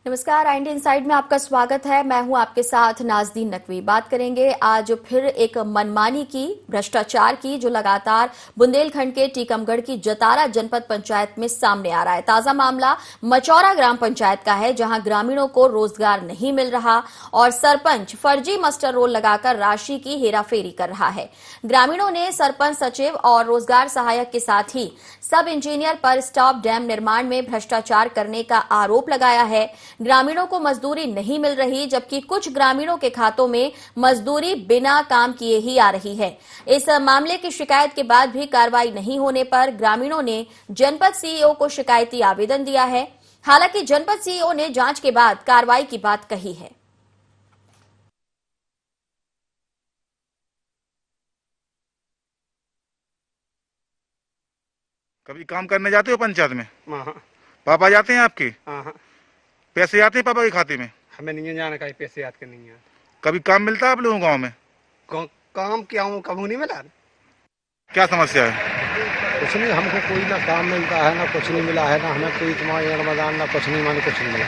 नमस्कार, IND inside में आपका स्वागत है। मैं हूं आपके साथ नाज़दीन नकवी। बात करेंगे आज फिर एक मनमानी की, भ्रष्टाचार की, जो लगातार बुंदेलखंड के टीकमगढ़ की जतारा जनपद पंचायत में सामने आ रहा है। ताजा मामला मचौरा ग्राम पंचायत का है, जहां ग्रामीणों को रोजगार नहीं मिल रहा और सरपंच फर्जी मस्टर रोल लगाकर राशि की हेराफेरी कर रहा है। ग्रामीणों ने सरपंच, सचिव और रोजगार सहायक के साथ ही सब इंजीनियर पर स्टॉप डैम निर्माण में भ्रष्टाचार करने का आरोप लगाया है। ग्रामीणों को मजदूरी नहीं मिल रही, जबकि कुछ ग्रामीणों के खातों में मजदूरी बिना काम किए ही आ रही है। इस मामले की शिकायत के बाद भी कार्रवाई नहीं होने पर ग्रामीणों ने जनपद सीईओ को शिकायती आवेदन दिया है। हालांकि जनपद सीईओ ने जांच के बाद कार्रवाई की बात कही है। कभी काम करने जाते हो पंचायत में? हाँ। पापा जाते हैं आपके? हाँ। पैसे आते हैं पापा के खाते में? हमें नहीं जाना कहीं, पैसे याद के नहीं है। कभी काम मिलता है आप लोगों गांव में? काम क्या हूँ, कभी नहीं मिला। क्या समस्या है? कुछ नहीं, हमको कोई ना काम मिलता है ना कुछ नहीं मिला है, ना हमें कोई रमजान ना कुछ नहीं, माने कुछ नहीं मिला।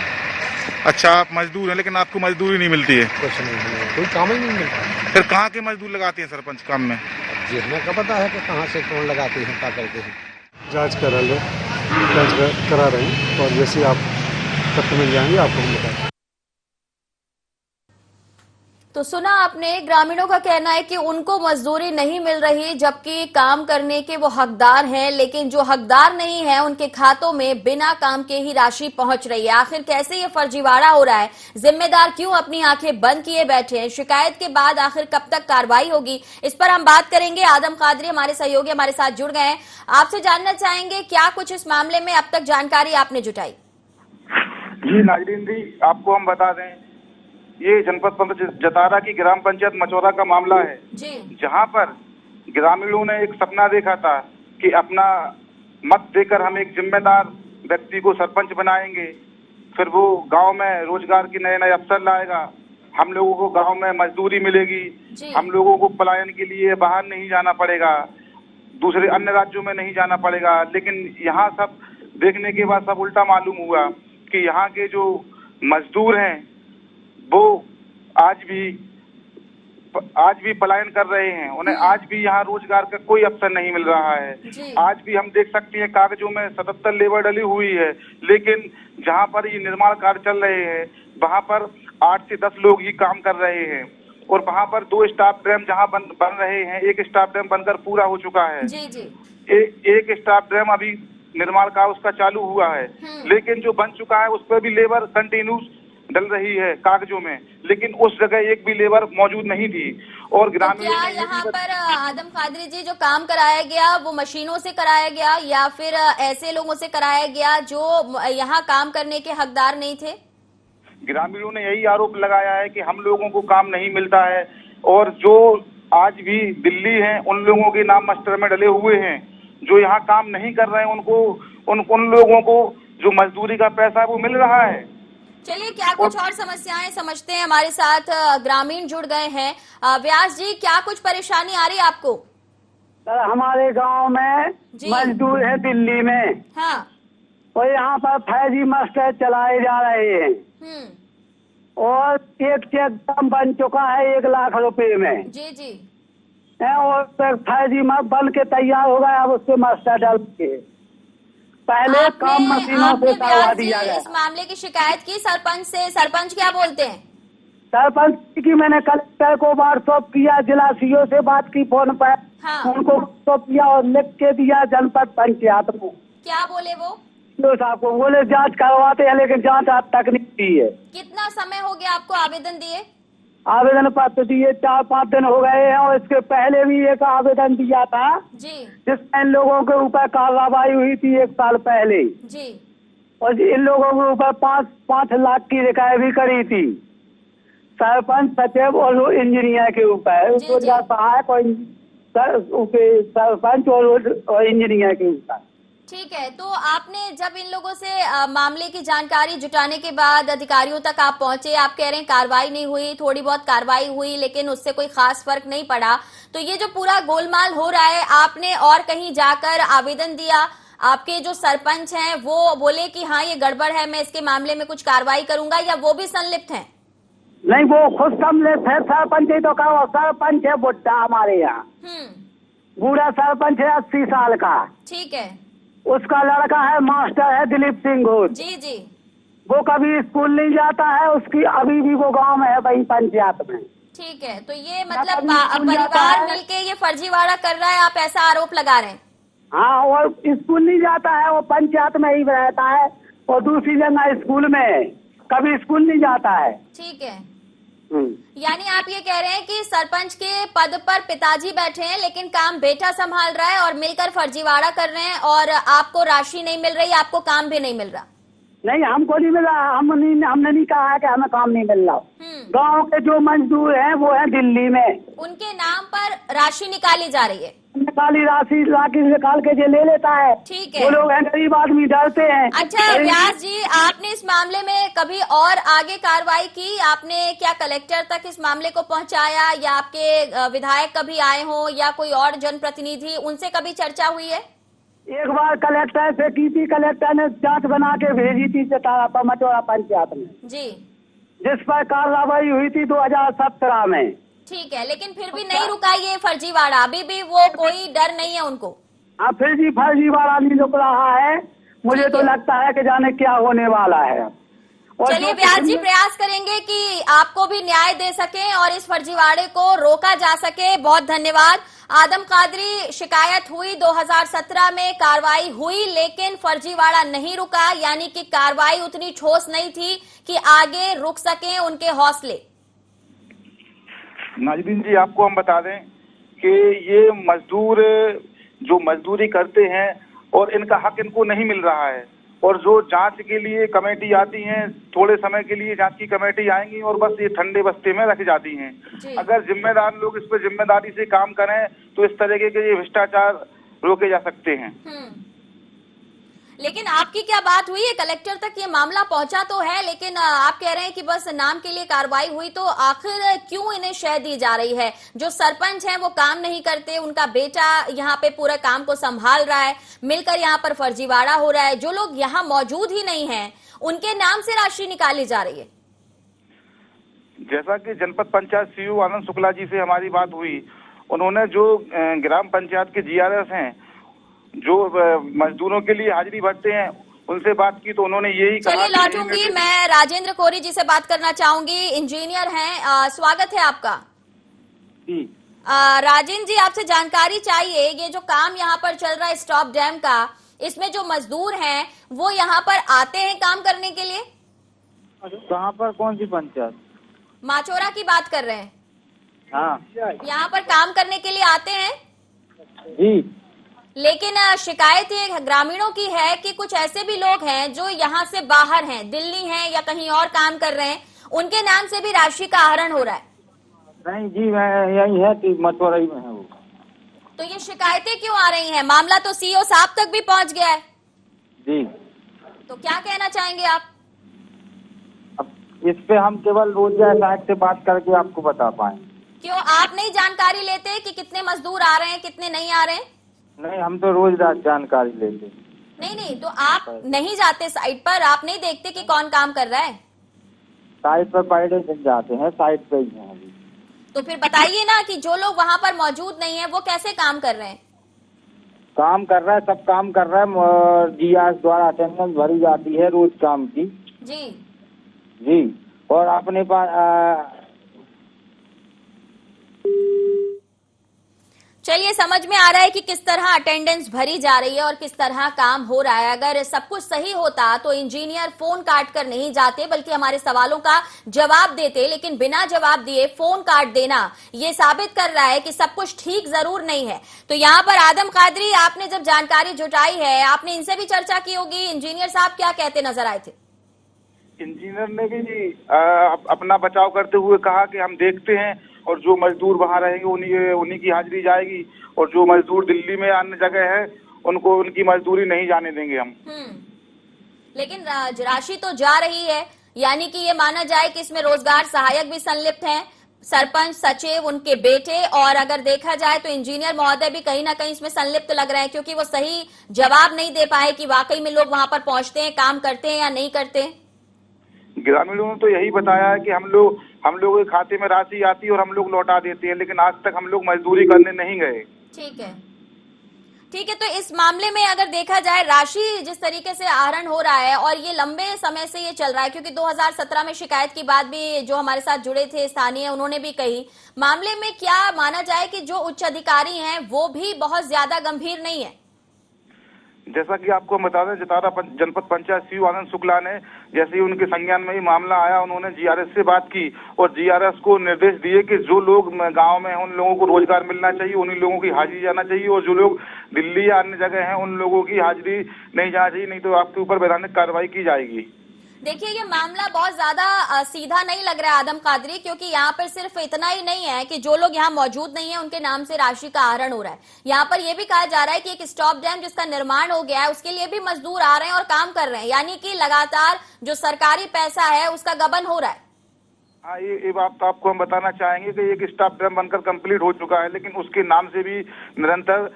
अच्छा, आप मजदूर हैं लेकिन आपको मजदूरी नहीं मिलती है? कुछ नहीं, हमें कोई काम ही नहीं मिलता। फिर कहाँ के मजदूर लगाते हैं सरपंच काम में? जी हमें क्या पता है कि कहाँ से कौन लगाते हैं, क्या करते हैं। जांच करा लो, जांच करा रहे हैं और जैसे आप तथ्य मिल जाएंगे आपको हम बताएंगे। तो सुना आपने, ग्रामीणों का कहना है कि उनको मजदूरी नहीं मिल रही, जबकि काम करने के वो हकदार हैं, लेकिन जो हकदार नहीं है उनके खातों में बिना काम के ही राशि पहुंच रही है। आखिर कैसे ये फर्जीवाड़ा हो रहा है? जिम्मेदार क्यों अपनी आंखें बंद किए बैठे हैं? शिकायत के बाद आखिर कब तक कार्रवाई होगी, इस पर हम बात करेंगे। आदम कादरी हमारे सहयोगी हमारे साथ जुड़ गए हैं। आपसे जानना चाहेंगे क्या कुछ इस मामले में अब तक जानकारी आपने जुटाई? जी नाजरीन जी, आपको हम बता दें, ये जनपद जतारा की ग्राम पंचायत मचौरा का मामला है जी। जहां पर ग्रामीणों ने एक सपना देखा था कि अपना मत देकर हम एक जिम्मेदार व्यक्ति को सरपंच बनाएंगे, फिर वो गांव में रोजगार के नए नए अवसर लाएगा, हम लोगों को गांव में मजदूरी मिलेगी, हम लोगों को पलायन के लिए बाहर नहीं जाना पड़ेगा, दूसरे अन्य राज्यों में नहीं जाना पड़ेगा। लेकिन यहाँ सब देखने के बाद सब उल्टा मालूम हुआ कि यहाँ के जो मजदूर हैं वो आज भी पलायन कर रहे हैं, उन्हें आज भी यहाँ रोजगार का कोई अवसर नहीं मिल रहा है। आज भी हम देख सकते हैं कागजों में 77 लेबर डली हुई है, लेकिन जहाँ पर ये निर्माण कार्य चल रहे हैं वहाँ पर 8 से 10 लोग ही काम कर रहे हैं और वहाँ पर 2 स्टाफ डैम जहाँ बन रहे हैं, एक स्टाफ डैम बनकर पूरा हो चुका है। एक स्टाफ डैम अभी निर्माण का उसका चालू हुआ है, लेकिन जो बन चुका है उस पर भी लेबर कंटिन्यूस डल रही है कागजों में, लेकिन उस जगह एक भी लेबर मौजूद नहीं थी। और ग्रामीण क्या यहाँ पर आदम कादरी जी जो काम कराया गया वो मशीनों से कराया गया या फिर ऐसे लोगों से कराया गया जो यहाँ काम करने के हकदार नहीं थे? ग्रामीणों ने यही आरोप लगाया है कि हम लोगों को काम नहीं मिलता है और जो आज भी दिल्ली हैं उन लोगों के नाम मस्टर में डले हुए हैं, जो यहाँ काम नहीं कर रहे हैं उनको उन लोगों को जो मजदूरी का पैसा है वो मिल रहा है। चलिए, क्या कुछ और समस्याएं समझते हैं। हमारे साथ ग्रामीण जुड़ गए हैं। व्यास जी, क्या कुछ परेशानी आ रही है आपको? सर, हमारे गांव में मजदूर है दिल्ली में। हाँ। और यहाँ पर फर्जी मास्टर चलाए जा रहे हैं और एक चेक डैम बन चुका है 1 लाख रुपए में। जी जी। और फर्जी बन के तैयार हो गया, अब उससे मास्टर डाल के पहले काम मशीनों से करवा दिया गया। इस मामले की शिकायत की सरपंच से, सरपंच क्या बोलते हैं? सरपंच की मैंने कलेक्टर को व्हाट्सएप किया, जिला सीओ से बात की फोन पर। हाँ। उनको व्हाट्सएप किया और लिख के दिया जनपद पंचायत को। क्या बोले वो? सीओ साहब को बोले जांच करवाते हैं, लेकिन जांच आज तक नहीं की है। कितना समय हो गया आपको आवेदन दिए? आवेदन पत्र दिए 4-5 दिन हो गए हैं और इसके पहले भी एक आवेदन दिया था जी, जिसमें इन लोगों के ऊपर कार्रवाई हुई थी 1 साल पहले जी। और इन लोगों के ऊपर 5 लाख की रिकवरी करी थी, सरपंच, सचिव और इंजीनियर के ऊपर, रोजगार सहायक और सरपंच और इंजीनियर के ऊपर। ठीक है, तो आपने जब इन लोगों से मामले की जानकारी जुटाने के बाद अधिकारियों तक आप पहुंचे, आप कह रहे हैं कार्रवाई नहीं हुई, थोड़ी बहुत कार्रवाई हुई लेकिन उससे कोई खास फर्क नहीं पड़ा, तो ये जो पूरा गोलमाल हो रहा है, आपने और कहीं जाकर आवेदन दिया, आपके जो सरपंच हैं वो बोले कि हाँ ये गड़बड़ है, मैं इसके मामले में कुछ कार्रवाई करूंगा, या वो भी संलिप्त हैं? नहीं, वो खुद सम्मिलित है। सरपंच ही तो कहा, सरपंच है बुड्ढा हमारे यहाँ, बूढ़ा सरपंच है 80 साल का। ठीक है। उसका लड़का है मास्टर है दिलीप सिंह घोष। जी जी। वो कभी स्कूल नहीं जाता है, उसकी अभी भी वो गांव में है वही पंचायत में। ठीक है, तो ये मतलब परिवार मिलके ये फर्जीवाड़ा कर रहा है, आप ऐसा आरोप लगा रहे हैं? हाँ, और स्कूल नहीं जाता है, वो पंचायत में ही रहता है और दूसरी जगह स्कूल में है, कभी स्कूल नहीं जाता है। ठीक है, यानी आप ये कह रहे हैं कि सरपंच के पद पर पिताजी बैठे हैं लेकिन काम बेटा संभाल रहा है और मिलकर फर्जीवाड़ा कर रहे हैं, और आपको राशि नहीं मिल रही, आपको काम भी नहीं मिल रहा? नहीं, हमको नहीं मिला, हमने नहीं कहा है कि हमें काम नहीं मिल रहा। गांव के जो मजदूर हैं वो हैं दिल्ली में, उनके नाम पर राशि निकाली जा रही है। निकाली राशि निकाल के जो ले लेता है। ठीक है, वो लोग हैं गरीब आदमी, डरते हैं। अच्छा व्यास जी, आपने इस मामले में कभी और आगे कार्रवाई की? आपने क्या कलेक्टर तक इस मामले को पहुंचाया, या आपके विधायक कभी आए हों या कोई और जनप्रतिनिधि, उनसे कभी चर्चा हुई है? एक बार कलेक्टर से की थी, कलेक्टर ने जांच बना के भेजी थी चतारा मचौरा पंचायत में जी, जिस पर कार्रवाई हुई थी 2017 में। ठीक है, लेकिन फिर भी नहीं रुका ये फर्जीवाड़ा, अभी भी वो कोई डर नहीं है उनको? हाँ, फिर भी फर्जीवाड़ा नहीं रुक रहा है। मुझे तो लगता है कि जाने क्या होने वाला है। चलिए व्यास जी, प्रयास करेंगे कि आपको भी न्याय दे सके और इस फर्जीवाड़े को रोका जा सके। बहुत धन्यवाद। आदम कादरी, शिकायत हुई 2017 में, कार्रवाई हुई, लेकिन फर्जीवाड़ा नहीं रुका, यानी कि कार्रवाई उतनी ठोस नहीं थी कि आगे रुक सके उनके हौसले। नाजरीन जी, आपको हम बता दें कि ये मजदूर जो मजदूरी करते हैं और इनका हक इनको नहीं मिल रहा है, और जो जांच के लिए कमेटी आती है, थोड़े समय के लिए जांच की कमेटी आएंगी और बस ये ठंडे बस्ते में रख जाती हैं। अगर जिम्मेदार लोग इस पर जिम्मेदारी से काम करें तो इस तरीके के ये भ्रष्टाचार रोके जा सकते हैं। लेकिन आपकी क्या बात हुई है? कलेक्टर तक ये मामला पहुंचा तो है, लेकिन आप कह रहे हैं कि बस नाम के लिए कार्रवाई हुई, तो आखिर क्यों इन्हें शह दी जा रही है? जो सरपंच हैं वो काम नहीं करते, उनका बेटा यहाँ पे पूरे काम को संभाल रहा है, मिलकर यहाँ पर फर्जीवाड़ा हो रहा है, जो लोग यहाँ मौजूद ही नहीं हैं उनके नाम से राशि निकाली जा रही है। जैसा कि जनपद पंचायत सीईओ आनंद शुक्ला जी से हमारी बात हुई, उन्होंने जो ग्राम पंचायत के जीआरएस हैं जो मजदूरों के लिए हाजिरी भरते हैं उनसे बात की, तो उन्होंने यही कहा। चलिए लौटूंगी, मैं राजेंद्र कोरी जी से बात करना चाहूंगी, इंजीनियर हैं, स्वागत है आपका जी। राजेंद्र जी, आपसे जानकारी चाहिए, ये जो काम यहाँ पर चल रहा है स्टॉप डैम का, इसमें जो मजदूर हैं वो यहाँ पर आते हैं काम करने के लिए? कहाँ पर, कौन सी पंचायत? माचोरा की बात कर रहे हैं। हाँ, यहाँ पर काम करने के लिए आते हैं जी, लेकिन शिकायत ये ग्रामीणों की है कि कुछ ऐसे भी लोग हैं जो यहाँ से बाहर हैं, दिल्ली हैं या कहीं और काम कर रहे हैं, उनके नाम से भी राशि का आहरण हो रहा है। नहीं जी, मैं यही है कि मथुरा में है वो। तो ये शिकायतें क्यों आ रही हैं? मामला तो सीईओ साहब तक भी पहुंच गया है जी। तो क्या कहना चाहेंगे आप? अब इस पे हम केवल रोजगार साहब से बात करके आपको बता पाएंगे। क्यों आप नहीं जानकारी लेते कि कितने मजदूर आ रहे हैं, कितने नहीं आ रहे हैं? नहीं, हम तो रोज जानकारी लेते। नहीं, तो आप नहीं जाते साइट पर, आप नहीं देखते कि कौन काम कर रहा है? साइट पर पहले दिन जाते हैं, साइट पे ही हैं अभी। तो फिर बताइए ना कि जो लोग वहाँ पर मौजूद नहीं है वो कैसे काम कर रहे हैं? काम कर रहा है, सब काम कर रहा है, जीआरएस द्वारा अटेंडेंस भरी जाती है रोज काम की जी। और अपने पास चलिए, समझ में आ रहा है कि किस तरह अटेंडेंस भरी जा रही है और किस तरह काम हो रहा है। अगर सब कुछ सही होता तो इंजीनियर फोन काट कर नहीं जाते, बल्कि हमारे सवालों का जवाब देते, लेकिन बिना जवाब दिए फोन काट देना ये साबित कर रहा है कि सब कुछ ठीक जरूर नहीं है। तो यहाँ पर आदम कादरी, आपने जब जानकारी जुटाई है, आपने इनसे भी चर्चा की होगी, इंजीनियर साहब क्या कहते नजर आए थे? इंजीनियर ने भी अपना बचाव करते हुए कहा कि हम देखते हैं और जो मजदूर वहाँ रहेंगे उन्हीं की हाजिरी जाएगी, और जो मजदूर दिल्ली में अन्य जगह है उनको उनकी मजदूरी नहीं जाने देंगे हम। लेकिन राशि तो जा रही है, यानी कि ये माना जाए कि इसमें रोजगार सहायक भी संलिप्त हैं, सरपंच, सचिव, उनके बेटे और अगर देखा जाए तो इंजीनियर महोदय भी कहीं ना कहीं इसमें संलिप्त लग रहे हैं, क्योंकि वो सही जवाब नहीं दे पाए कि वाकई में लोग वहां पर पहुंचते हैं, काम करते हैं या नहीं करते हैं। ग्रामीणों ने तो यही बताया है कि हम लोगों के खाते में राशि आती है और हम लोग लौटा देते हैं, लेकिन आज तक हम लोग मजदूरी करने नहीं गए। ठीक है, ठीक है। तो इस मामले में अगर देखा जाए राशि जिस तरीके से आहरण हो रहा है और ये लंबे समय से ये चल रहा है, क्योंकि 2017 में शिकायत की बात भी जो हमारे साथ जुड़े थे स्थानीय उन्होंने भी कही, मामले में क्या माना जाए कि जो उच्च अधिकारी हैं वो भी बहुत ज्यादा गंभीर नहीं है? जैसा कि आपको हम बता दें, जतारा जनपद पंचायत सीईओ आनंद शुक्ला ने जैसे ही उनके संज्ञान में ही मामला आया, उन्होंने जीआरएस से बात की और जीआरएस को निर्देश दिए कि जो लोग गांव में हैं उन लोगों को रोजगार मिलना चाहिए, उन्हीं लोगों की हाजिरी जाना चाहिए और जो लोग दिल्ली या अन्य जगह हैं उन लोगों की हाजिरी नहीं जाना चाहिए, नहीं तो आपके ऊपर वैधानिक कार्रवाई की जाएगी। देखिए, ये मामला बहुत ज्यादा सीधा नहीं लग रहा है आदम कादरी, क्योंकि यहाँ पर सिर्फ इतना ही नहीं है कि जो लोग यहाँ मौजूद नहीं है उनके नाम से राशि का आहरण हो रहा है। यहाँ पर यह भी कहा जा रहा है कि एक स्टॉप डैम जिसका निर्माण हो गया है उसके लिए भी मजदूर आ रहे हैं और काम कर रहे हैं, यानी कि लगातार जो सरकारी पैसा है उसका गबन हो रहा है। हाँ, ये बात तो आपको हम बताना चाहेंगे कि एक स्टॉप डैम बनकर कंप्लीट हो चुका है, लेकिन उसके नाम से भी निरंतर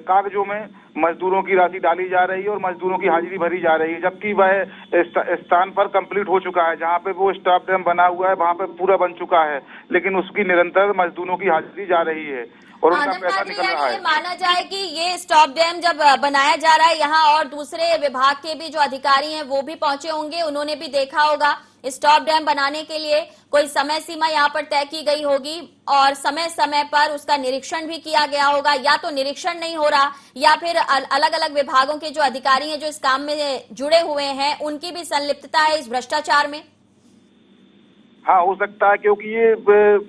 कागजों में मजदूरों की राशि डाली जा रही है और मजदूरों की हाजिरी भरी जा रही है, जबकि वह स्थान पर कंप्लीट हो चुका है जहां पे वो स्टॉप डैम बना हुआ है, वहां पे पूरा बन चुका है, लेकिन उसकी निरंतर मजदूरों की हाजिरी जा रही है और उनका पैसा निकल रहा है। माना जाए कि ये स्टॉप डैम जब बनाया जा रहा है यहाँ और दूसरे विभाग के भी जो अधिकारी हैं वो भी पहुंचे होंगे, उन्होंने भी देखा होगा स्टॉप डैम बनाने के लिए कोई समय सीमा यहाँ पर तय की गई होगी और समय समय पर उसका निरीक्षण भी किया गया होगा, या तो निरीक्षण नहीं हो रहा या फिर अलग अलग विभागों के जो अधिकारी हैं जो इस काम में जुड़े हुए हैं उनकी भी संलिप्तता है इस भ्रष्टाचार में। हाँ, हो सकता है, क्योंकि ये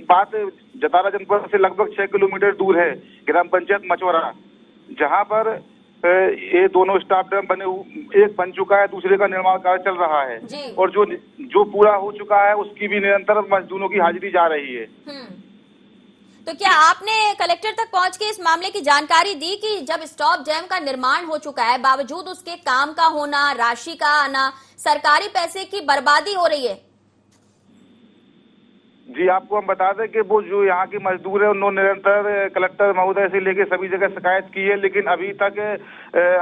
बात जतारा जनपद से लगभग 6 किलोमीटर दूर है ग्राम पंचायत मचवरा, जहां पर ये दोनों स्टॉप डैम बने हुए, एक बन चुका है, दूसरे का निर्माण कार्य चल रहा है और जो पूरा हो चुका है उसकी भी निरंतर मजदूरों की हाजिरी जा रही है। तो क्या आपने कलेक्टर तक पहुंच के इस मामले की जानकारी दी कि जब स्टॉप डैम का निर्माण हो चुका है बावजूद उसके काम का होना, राशि का आना, सरकारी पैसे की बर्बादी हो रही है? जी, आपको हम बता दें कि वो जो यहाँ के मजदूर है उन्होंने निरंतर कलेक्टर महोदय से लेके सभी जगह शिकायत की है, लेकिन अभी तक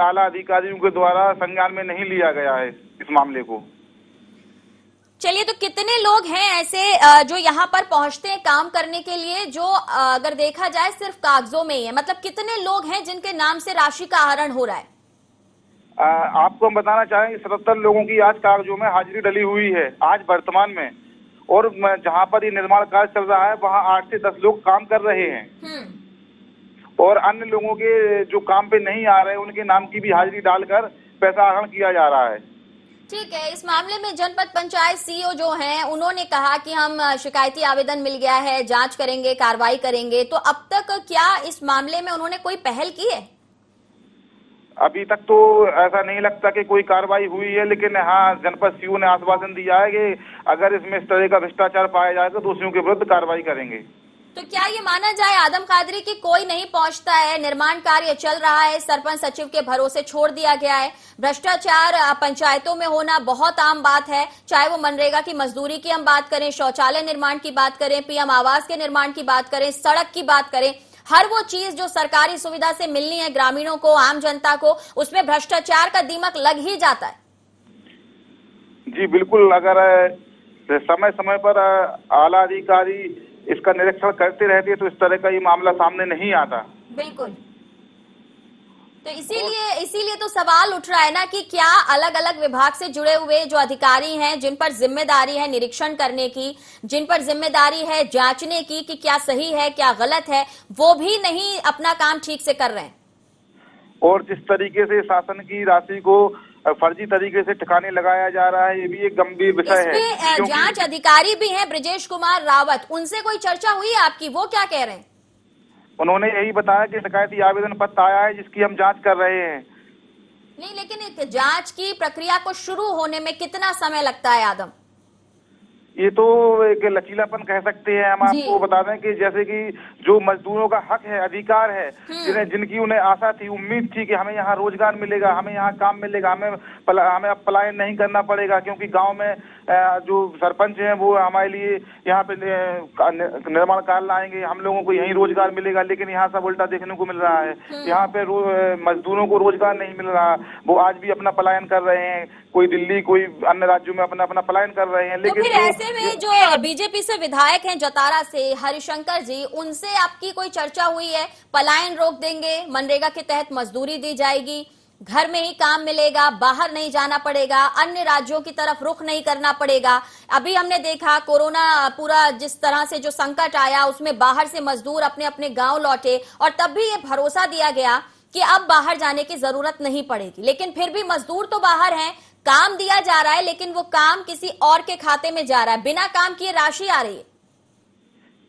आला अधिकारियों के द्वारा संज्ञान में नहीं लिया गया है इस मामले को। चलिए, तो कितने लोग हैं ऐसे जो यहाँ पर पहुंचते हैं काम करने के लिए, जो अगर देखा जाए सिर्फ कागजों में ही है, मतलब कितने लोग हैं जिनके नाम से राशि का आहरण हो रहा है? आपको हम बताना चाहेंगे 77 लोगों की आज कागजों में हाजिरी डली हुई है आज वर्तमान में, और जहां पर ये निर्माण कार्य चल रहा है वहां 8 से 10 लोग काम कर रहे हैं और अन्य लोगों के जो काम पे नहीं आ रहे हैं उनके नाम की भी हाजिरी डालकर पैसा आहरण किया जा रहा है। ठीक है, इस मामले में जनपद पंचायत सीईओ जो हैं उन्होंने कहा कि हम शिकायती आवेदन मिल गया है, जांच करेंगे, कार्रवाई करेंगे, तो अब तक क्या इस मामले में उन्होंने कोई पहल की है? अभी तक तो ऐसा नहीं लगता कि कोई कार्रवाई हुई है, लेकिन हाँ, जनपद सीईओ ने आश्वासन दिया है कि अगर इसमें इस तरह का भ्रष्टाचार पाया जाए तो दोषियों के विरुद्ध कार्रवाई करेंगे। तो क्या ये माना जाए आदम कादरी कि कोई नहीं पहुंचता है, निर्माण कार्य चल रहा है, सरपंच सचिव के भरोसे छोड़ दिया गया है, भ्रष्टाचार पंचायतों में होना बहुत आम बात है, चाहे वो मनरेगा की मजदूरी की हम बात करें, शौचालय निर्माण की बात करें, पीएम आवास के निर्माण की बात करें, सड़क की बात करें, हर वो चीज जो सरकारी सुविधा से मिलनी है ग्रामीणों को, आम जनता को, उसमें भ्रष्टाचार का दीमक लग ही जाता है। जी बिल्कुल, अगर समय समय पर आला अधिकारी इसका निरीक्षण करते रहते तो इस तरह का ये मामला सामने नहीं आता। बिल्कुल, तो इसीलिए तो सवाल उठ रहा है ना कि क्या अलग अलग विभाग से जुड़े हुए जो अधिकारी हैं जिन पर जिम्मेदारी है निरीक्षण करने की, जिन पर जिम्मेदारी है जांचने की कि क्या सही है क्या गलत है, वो भी नहीं अपना काम ठीक से कर रहे हैं। और जिस तरीके से शासन की राशि को फर्जी तरीके से ठिकाने लगाया जा रहा है, ये भी एक गंभीर विषय है। जांच अधिकारी भी हैं ब्रजेश कुमार रावत, उनसे कोई चर्चा हुई है आपकी? वो क्या कह रहे हैं? उन्होंने यही बताया कि शिकायती आवेदन पत्र आया है जिसकी हम जांच कर रहे हैं। नहीं, लेकिन एक जांच की प्रक्रिया को शुरू होने में कितना समय लगता है आदम? ये तो एक लचीलापन कह सकते हैं हम। आपको बता दें कि जैसे कि जो मजदूरों का हक है, अधिकार है, जिनकी उन्हें आशा थी, उम्मीद थी कि हमें यहाँ रोजगार मिलेगा, हमें यहाँ काम मिलेगा, हमें अब पलायन नहीं करना पड़ेगा, क्योंकि गांव में जो सरपंच हैं वो हमारे लिए यहाँ पे निर्माण कार्य लाएंगे, हम लोगों को यहीं रोजगार मिलेगा। लेकिन यहाँ सब उल्टा देखने को मिल रहा है। यहाँ पे मजदूरों को रोजगार नहीं मिल रहा, वो आज भी अपना पलायन कर रहे हैं, कोई दिल्ली, कोई अन्य राज्यों में अपना अपना पलायन कर रहे हैं। लेकिन तो फिर ऐसे में जो बीजेपी से विधायक हैं जतारा से हरिशंकर जी, उनसे आपकी कोई चर्चा हुई है? पलायन रोक देंगे, मनरेगा के तहत मजदूरी दी जाएगी, घर में ही काम मिलेगा, बाहर नहीं जाना पड़ेगा, अन्य राज्यों की तरफ रुख नहीं करना पड़ेगा। अभी हमने देखा कोरोना पूरा जिस तरह से जो संकट आया उसमें बाहर से मजदूर अपने अपने गांव लौटे और तब भी ये भरोसा दिया गया कि अब बाहर जाने की जरूरत नहीं पड़ेगी। लेकिन फिर भी मजदूर तो बाहर हैं, काम दिया जा रहा है, लेकिन वो काम किसी और के खाते में जा रहा है, बिना काम किए राशि आ रही है।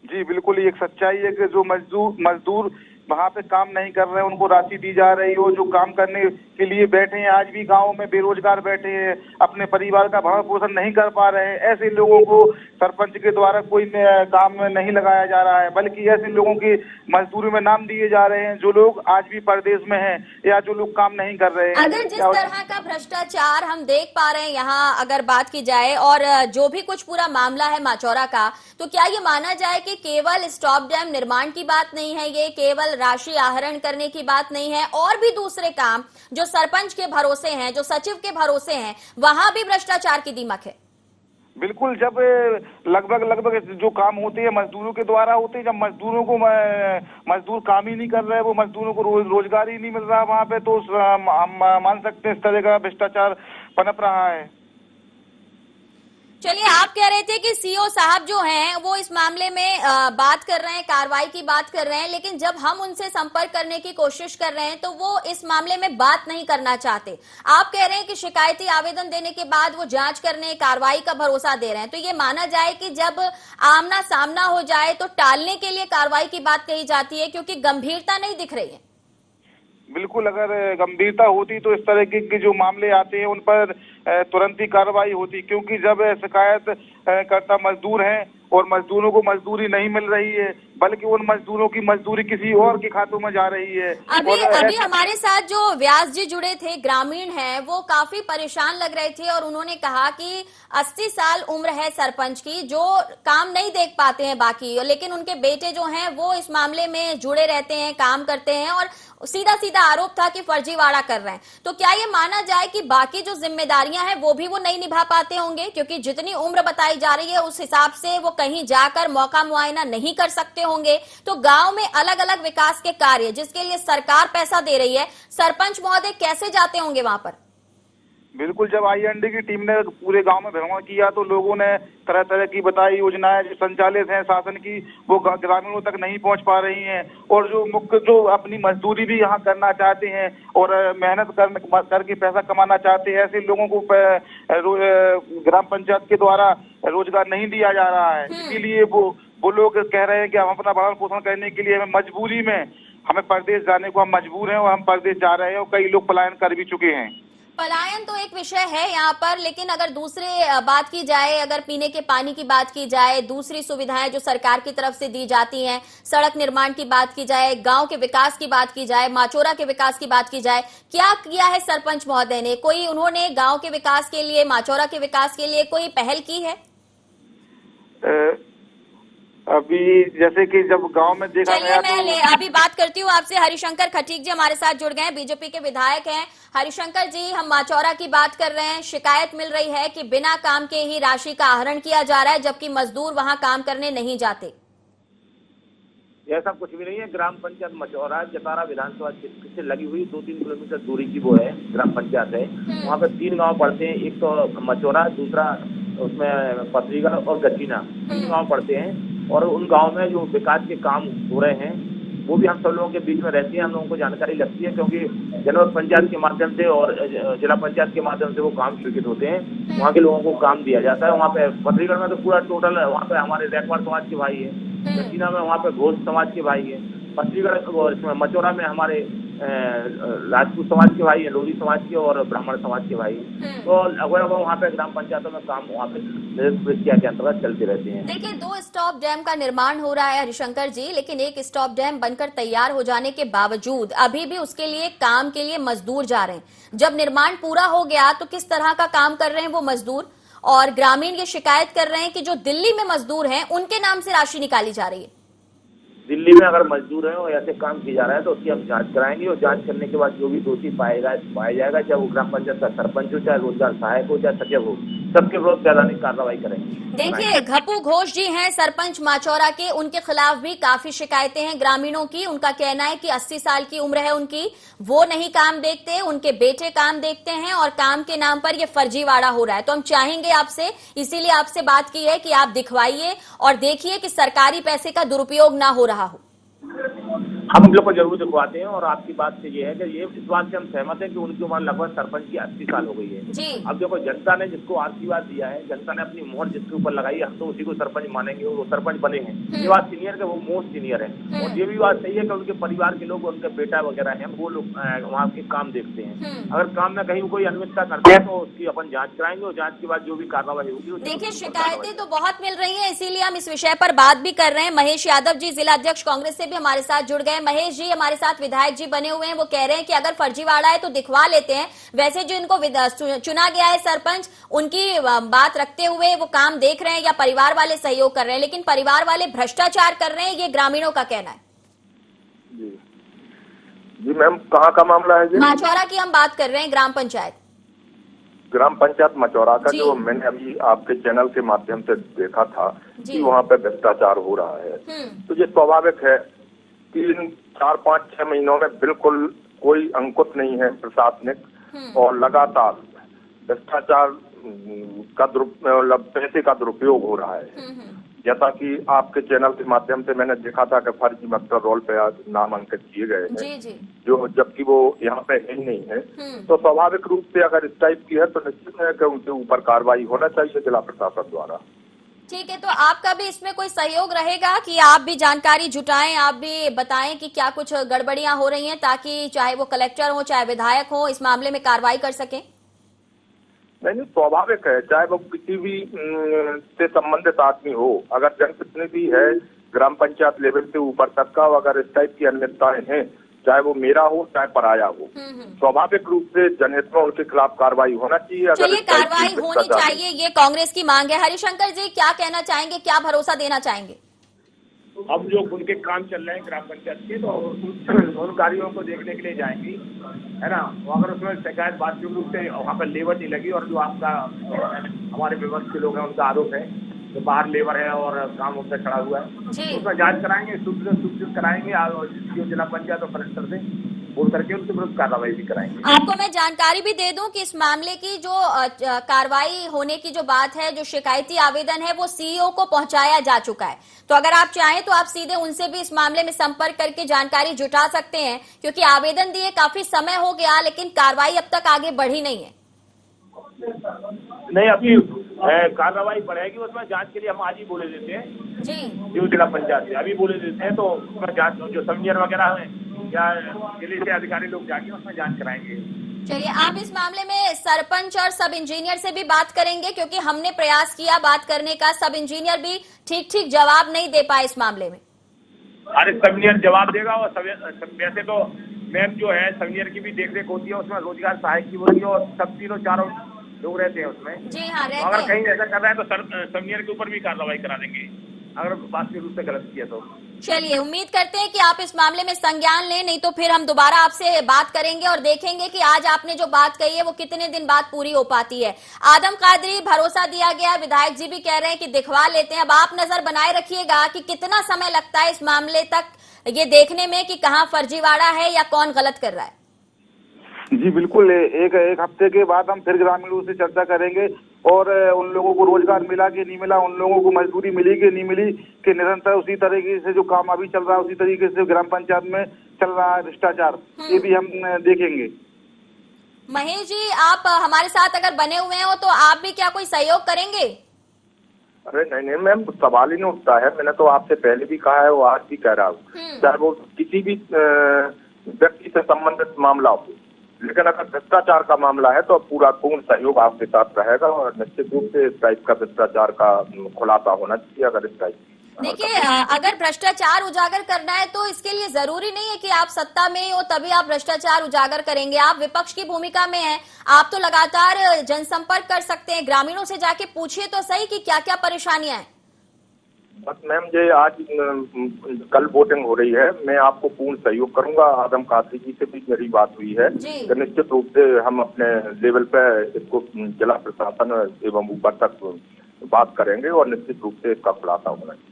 जी बिल्कुल, ये एक सच्चाई है कि जो मजदूर वहाँ पे काम नहीं कर रहे हैं, उनको राशि दी जा रही हो। जो काम करने के लिए बैठे हैं, आज भी गाँव में बेरोजगार बैठे हैं, अपने परिवार का भरण पोषण नहीं कर पा रहे हैं, ऐसे लोगों को सरपंच के द्वारा कोई काम में नहीं लगाया जा रहा है, बल्कि ऐसे लोगों की मजदूरी में नाम दिए जा रहे हैं जो लोग आज भी परदेश में हैं या जो लोग काम नहीं कर रहे हैं। अगर जिस तरह का भ्रष्टाचार हम देख पा रहे हैं यहाँ अगर बात की जाए और जो भी कुछ पूरा मामला है माचौरा का, तो क्या ये माना जाए कि केवल स्टॉप डैम निर्माण की बात नहीं है, ये केवल राशि आहरण करने की बात नहीं है, और भी दूसरे काम जो सरपंच के भरोसे हैं, जो सचिव के भरोसे हैं, वहां भी भ्रष्टाचार की दीमक है? बिल्कुल, जब लगभग जो काम होते हैं मजदूरों के द्वारा होते हैं, जब मजदूरों को मजदूर काम ही नहीं कर रहे हैं, वो मजदूरों को रोजगार ही नहीं मिल रहा वहाँ पे, तो हम मान सकते हैं इस तरह का भ्रष्टाचार पनप रहा है। चलिए, आप कह रहे थे कि सीओ साहब जो हैं वो इस मामले में बात कर रहे हैं, कार्रवाई की बात कर रहे हैं, लेकिन जब हम उनसे संपर्क करने की कोशिश कर रहे हैं तो वो इस मामले में बात नहीं करना चाहते। आप कह रहे हैं कि शिकायती आवेदन देने के बाद वो जांच करने, कार्रवाई का भरोसा दे रहे हैं, तो ये माना जाए कि जब आमना सामना हो जाए तो टालने के लिए कार्रवाई की बात कही जाती है, क्योंकि गंभीरता नहीं दिख रही है। बिल्कुल, अगर गंभीरता होती तो इस तरह के जो मामले आते हैं उन पर तुरंत ही कार्रवाई होती, क्योंकि जब शिकायत करता मजदूर हैं और मजदूरों को मजदूरी नहीं मिल रही है, बल्कि उन मजदूरों की मजदूरी किसी और के खातों में जा रही है। अभी हमारे साथ जो व्यास जी जुड़े थे, ग्रामीण हैं, वो काफी परेशान लग रहे थे और उन्होंने कहा कि 80 साल उम्र है सरपंच की, जो काम नहीं देख पाते हैं बाकी, लेकिन उनके बेटे जो हैं वो इस मामले में जुड़े रहते हैं, काम करते हैं, और सीधा सीधा आरोप था कि फर्जीवाड़ा कर रहे हैं। तो क्या ये माना जाए कि बाकी जो जिम्मेदारियां हैं वो भी वो नहीं निभा पाते होंगे, क्योंकि जितनी उम्र बताई जा रही है उस हिसाब से वो कहीं जाकर मौका मुआयना नहीं कर सकते होंगे? तो गांव में अलग अलग विकास के कार्य जिसके लिए सरकार पैसा दे रही है, सरपंच महोदय कैसे जाते होंगे वहां पर? बिल्कुल, जब IND की टीम ने पूरे गांव में भ्रमण किया तो लोगों ने तरह तरह की बताई योजनाएं जो संचालित हैं शासन की, वो ग्रामीणों तक नहीं पहुंच पा रही हैं, और जो अपनी मजदूरी भी यहाँ करना चाहते हैं और मेहनत करके पैसा कमाना चाहते हैं, ऐसे लोगों को ग्राम पंचायत के द्वारा रोजगार नहीं दिया जा रहा है। इसीलिए वो लोग कह रहे हैं कि हम अपना भरण पोषण करने के लिए हमें मजबूरी में हमें परदेश जाने को हम मजबूर हैं, और हम परदेश जा रहे हैं, और कई लोग पलायन कर भी चुके हैं। पलायन तो एक विषय है यहाँ पर, लेकिन अगर दूसरे बात की जाए, अगर पीने के पानी की बात की जाए, दूसरी सुविधाएं जो सरकार की तरफ से दी जाती हैं, सड़क निर्माण की बात की जाए, गांव के विकास की बात की जाए, माचौरा के विकास की बात की जाए, क्या किया है सरपंच महोदय ने? कोई उन्होंने गांव के विकास के लिए, माचौरा के विकास के लिए कोई पहल की है? अभी जैसे कि जब गांव में देखा गया, मैं अभी बात करती हूँ आपसे। हरिशंकर खटीक जी हमारे साथ जुड़ गए हैं, बीजेपी के विधायक हैं। हरिशंकर जी, हम माचौरा की बात कर रहे हैं, शिकायत मिल रही है कि बिना काम के ही राशि का आहरण किया जा रहा है, जबकि मजदूर वहां काम करने नहीं जाते। ऐसा कुछ भी नहीं है। ग्राम पंचायत माचौरा जतारा विधानसभा क्षेत्र से लगी हुई 2-3 किलोमीटर दूरी की वो है ग्राम पंचायत है। वहाँ पे 3 गांव पड़ते हैं, एक तो माचौरा, दूसरा उसमें पथरीगढ़ और गचीना, 3 गांव पड़ते हैं। और उन गांव में जो विकास के काम हो रहे हैं वो भी हम सब लोगों के बीच में रहती है, हम लोगों को जानकारी लगती है, क्योंकि जनपद पंचायत के माध्यम से और जिला पंचायत के माध्यम से वो काम स्वीकृत होते हैं। वहाँ के लोगों को काम दिया जाता है। वहाँ पे पथरीगढ़ में तो पूरा टोटल, वहाँ पे हमारे रैकवाड़ समाज के भाई है, गचीना में वहाँ पे घोष समाज के भाई है, पत्नीगढ़ मचौरा में हमारे राजपूत समाज के भाई हैं, लोधी समाज के और ब्राह्मण समाज के भाई। तो लगभग वहाँ पे ग्राम पंचायतों में काम वहाँ पे प्रक्रिया के अंतर्गत चलते रहते हैं। देखिए, 2 स्टॉप डैम का निर्माण हो रहा है हरिशंकर जी, लेकिन एक स्टॉप डैम बनकर तैयार हो जाने के बावजूद अभी भी उसके लिए काम के लिए मजदूर जा रहे हैं। जब निर्माण पूरा हो गया तो किस तरह का काम कर रहे हैं वो मजदूर, और ग्रामीण ये शिकायत कर रहे हैं कि जो दिल्ली में मजदूर हैं उनके नाम से राशि निकाली जा रही है। दिल्ली में अगर मजदूर है और ऐसे काम किया जा रहा है तो उसकी हम जांच कराएंगे, और जांच करने के बाद जो भी दोषी पाया जाएगा, चाहे वो ग्राम पंचायत का सरपंच हो, चाहे रोजगार सहायक हो, चाहे सचिव हो, सबके विरुद्ध वैधानिक कार्रवाई करेंगे। देखिए, घप्पू घोष जी हैं सरपंच माचौरा के, उनके खिलाफ भी काफी शिकायतें हैं ग्रामीणों की। उनका कहना है कि 80 साल की उम्र है उनकी, वो नहीं काम देखते, उनके बेटे काम देखते हैं और काम के नाम पर ये फर्जीवाड़ा हो रहा है। तो हम चाहेंगे आपसे, इसीलिए आपसे बात की है कि आप दिखवाइए और देखिए कि सरकारी पैसे का दुरुपयोग ना हो रहा हो। हम लोग को जरूर दिखवाते हैं, और आपकी बात से ये है कि ये इस बात से हम सहमत हैं कि उनकी उम्र लगभग सरपंच की 80 साल हो गई है जी। अब देखो, जनता ने जिसको आशीर्वाद दिया है, जनता ने अपनी मोहर जिसके ऊपर लगाई है, हम तो उसी को सरपंच मानेंगे, वो सरपंच बने हैं। ये बात सीनियर के, वो मोस्ट सीनियर है। और ये भी बात सही है कि उनके परिवार के लोग, उनके बेटा वगैरह हैं, वो लोग वहाँ के काम देखते हैं। अगर काम में कहीं कोई अनियमितता करते हैं तो उसकी अपन जाँच कराएंगे, और जाँच के बाद जो भी कार्रवाई होगी। देखिए, शिकायतें तो बहुत मिल रही हैं, इसीलिए हम इस विषय पर बात भी कर रहे हैं। महेश यादव जी, जिला अध्यक्ष कांग्रेस से भी हमारे साथ जुड़ गए। महेश जी, हमारे साथ विधायक जी बने हुए हैं, वो कह रहे हैं कि अगर फर्जीवाड़ा है तो दिखवा लेते हैं। वैसे जो इनको चुना गया है सरपंच, उनकी बात रखते हुए वो काम देख रहे हैं या परिवार वाले सहयोग कर रहे हैं, लेकिन परिवार वाले भ्रष्टाचार कर रहे हैं, ये ग्रामीणों का कहना है। जी मैम, कहाँ का मामला है जी? माचौरा की हम बात कर रहे हैं, ग्राम पंचायत मचौरा का, जो मैंने अभी आपके चैनल के माध्यम से देखा था कि वहाँ पे भ्रष्टाचार हो रहा है। तो ये स्वाभाविक है, 3, 4, 5, 6 महीनों में बिल्कुल कोई अंकुश नहीं है प्रशासनिक, और लगातार भ्रष्टाचार का पैसे का दुरुपयोग हो रहा है। जैसा कि आपके चैनल के माध्यम से मैंने देखा था कि फर्जी मस्टर रोल पे नाम अंकित किए गए हैं, जो जबकि वो यहाँ पे है ही नहीं है। तो स्वाभाविक रूप से अगर इस टाइप की है तो निश्चित है कि उनके ऊपर कार्रवाई होना चाहिए जिला प्रशासन द्वारा। ठीक है, तो आपका भी इसमें कोई सहयोग रहेगा कि आप भी जानकारी जुटाएं, आप भी बताएं कि क्या कुछ गड़बड़ियां हो रही हैं, ताकि चाहे वो कलेक्टर हो चाहे विधायक हो, इस मामले में कार्रवाई कर सकें? नहीं, स्वाभाविक है, चाहे वो किसी भी से संबंधित आदमी हो, अगर जनप्रतिनिधि है ग्राम पंचायत लेवल से ऊपर तक का, अगर इस टाइप की अनियमितताएं हैं, चाहे वो मेरा हो चाहे पराया हो, स्वाभाविक रूप से जनहित में उनके खिलाफ कार्रवाई होना चाहिए। चलिए, कार्रवाई होनी चाहिए, ये कांग्रेस की मांग है। हरिशंकर जी, क्या कहना चाहेंगे, क्या भरोसा देना चाहेंगे? अब जो उनके काम चल रहे हैं ग्राम पंचायत के, तो उन कार्यों को देखने के लिए जाएंगी, है ना। अगर उसमें शिकायत वास्तविक रूप से वहाँ पर लेबर नहीं लगी, और जो आपका हमारे विपक्ष के लोग हैं उनका आरोप है तो बाहर लेबर है और काम उससे खड़ा हुआ है, तो उसका जांच कराएंगे, सूचित कराएंगे जो जिला पंचायत और कलेक्टर से बोल करके उनके विरुद्ध कार्रवाई भी कराएंगे। आपको मैं जानकारी भी दे दूं कि इस मामले की जो कार्रवाई होने की जो बात है, जो शिकायती आवेदन है, वो सीईओ को पहुंचाया जा चुका है। तो अगर आप चाहें तो आप सीधे उनसे भी इस मामले में संपर्क करके जानकारी जुटा सकते हैं, क्योंकि आवेदन दिए काफी समय हो गया, लेकिन कार्रवाई अब तक आगे बढ़ी नहीं है। नहीं, अभी कार्रवाई बढ़ेगी, उसमें जांच के लिए हम आज ही बोले देते हैं जी, जो जिला पंचायत से अभी बोले देते हैं, तो उसमें जांच जो समझियर वगैरह है या जिले से अधिकारी लोग जाके उसमें जांच कराएंगे। चलिए, आप इस मामले में सरपंच और सब इंजीनियर से भी बात करेंगे, क्योंकि हमने प्रयास किया बात करने का, सब इंजीनियर भी ठीक जवाब नहीं दे पाए इस मामले में। अरे सब इंजीनियर जवाब देगा, और वैसे तो मैम जो है सब इंजीनियर की भी देखरेख होती है, उसमें रोजगार सहायक की होती है, और सब 3-4 लोग रहते हैं उसमें। जी हाँ, रहते हैं। अगर कहीं ऐसा कर रहा है तो सब इंजीनियर के ऊपर भी कार्रवाई करा देंगे, अगर वास्तविक रूप से गलत किया तो। चलिए, उम्मीद करते हैं कि आप इस मामले में संज्ञान लें, नहीं तो फिर हम दोबारा आपसे बात करेंगे और देखेंगे कि आज आपने जो बात कही है वो कितने दिन बाद पूरी हो पाती है। आदम कादरी, भरोसा दिया गया, विधायक जी भी कह रहे हैं कि दिखवा लेते हैं। अब आप नजर बनाए रखिएगा कि कितना समय लगता है इस मामले तक ये देखने में कि कहाँ फर्जीवाड़ा है या कौन गलत कर रहा है। जी बिल्कुल, एक हफ्ते के बाद हम फिर ग्रामीणों से चर्चा करेंगे, और उन लोगों को रोजगार मिला कि नहीं मिला, उन लोगों को मजदूरी मिली कि नहीं मिली, कि निरंतर उसी तरीके से जो काम अभी चल रहा है उसी तरीके से ग्राम पंचायत में चल रहा है भ्रष्टाचार, ये भी हम देखेंगे। महेश जी, आप हमारे साथ अगर बने हुए हो तो आप भी क्या कोई सहयोग करेंगे? अरे नहीं नहीं मैम, सवाल ही नहीं उठता है। मैंने तो आपसे पहले भी कहा है, वो आज भी कह रहा हूँ, चाहे वो किसी भी व्यक्ति से संबंधित मामला हो, लेकिन अगर भ्रष्टाचार का मामला है तो पूरा पूर्ण सहयोग आपके साथ रहेगा और निश्चित रूप से इस टाइप का भ्रष्टाचार का खुलासा होना चाहिए। अगर इस टाइप देखिए, अगर भ्रष्टाचार उजागर करना है तो इसके लिए जरूरी नहीं है कि आप सत्ता में हो तभी आप भ्रष्टाचार उजागर करेंगे। आप विपक्ष की भूमिका में हैं, आप तो लगातार जनसंपर्क कर सकते हैं, ग्रामीणों से जाके पूछिए तो सही कि क्या क्या परेशानियां हैं। बस मैम, ये आज कल वोटिंग हो रही है, मैं आपको पूर्ण सहयोग करूंगा। आदम कादरी जी से भी मेरी बात हुई है तो निश्चित रूप से हम अपने लेवल पे इसको जिला प्रशासन एवं ऊपर तक बात करेंगे और निश्चित रूप से इसका खुलासा होना चाहिए।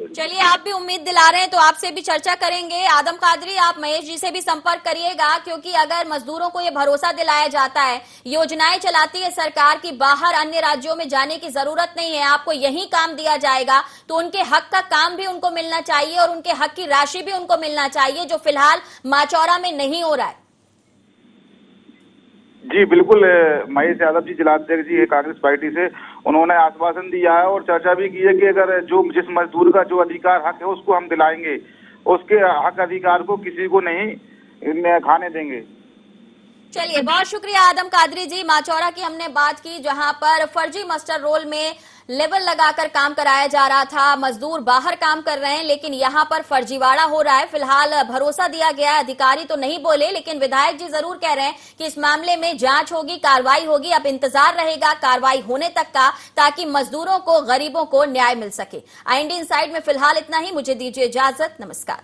चलिए, आप भी उम्मीद दिला रहे हैं तो आपसे भी चर्चा करेंगे। आदम कादरी, आप महेश जी से भी संपर्क करिएगा, क्योंकि अगर मजदूरों को ये भरोसा दिलाया जाता है, योजनाएं चलाती है सरकार की, बाहर अन्य राज्यों में जाने की जरूरत नहीं है, आपको यही काम दिया जाएगा, तो उनके हक का काम भी उनको मिलना चाहिए और उनके हक की राशि भी उनको मिलना चाहिए, जो फिलहाल माचौरा में नहीं हो रहा है। जी बिल्कुल, महेश यादव जी जिलाध्यक्ष जी है कांग्रेस पार्टी से, उन्होंने आश्वासन दिया है और चर्चा भी की है कि अगर जिस मजदूर का जो अधिकार हक है उसको हम दिलाएंगे, उसके हक अधिकार को किसी को नहीं खाने देंगे। चलिए, बहुत शुक्रिया आदम कादरी जी। माचौरा की हमने बात की, जहां पर फर्जी मास्टर रोल में लेवल लगाकर काम कराया जा रहा था, मजदूर बाहर काम कर रहे हैं, लेकिन यहां पर फर्जीवाड़ा हो रहा है। फिलहाल भरोसा दिया गया है, अधिकारी तो नहीं बोले, लेकिन विधायक जी जरूर कह रहे हैं कि इस मामले में जांच होगी, कार्रवाई होगी। अब इंतजार रहेगा कार्रवाई होने तक का, ताकि मजदूरों को, गरीबों को न्याय मिल सके। IND इनसाइड में फिलहाल इतना ही, मुझे दीजिए इजाजत, नमस्कार।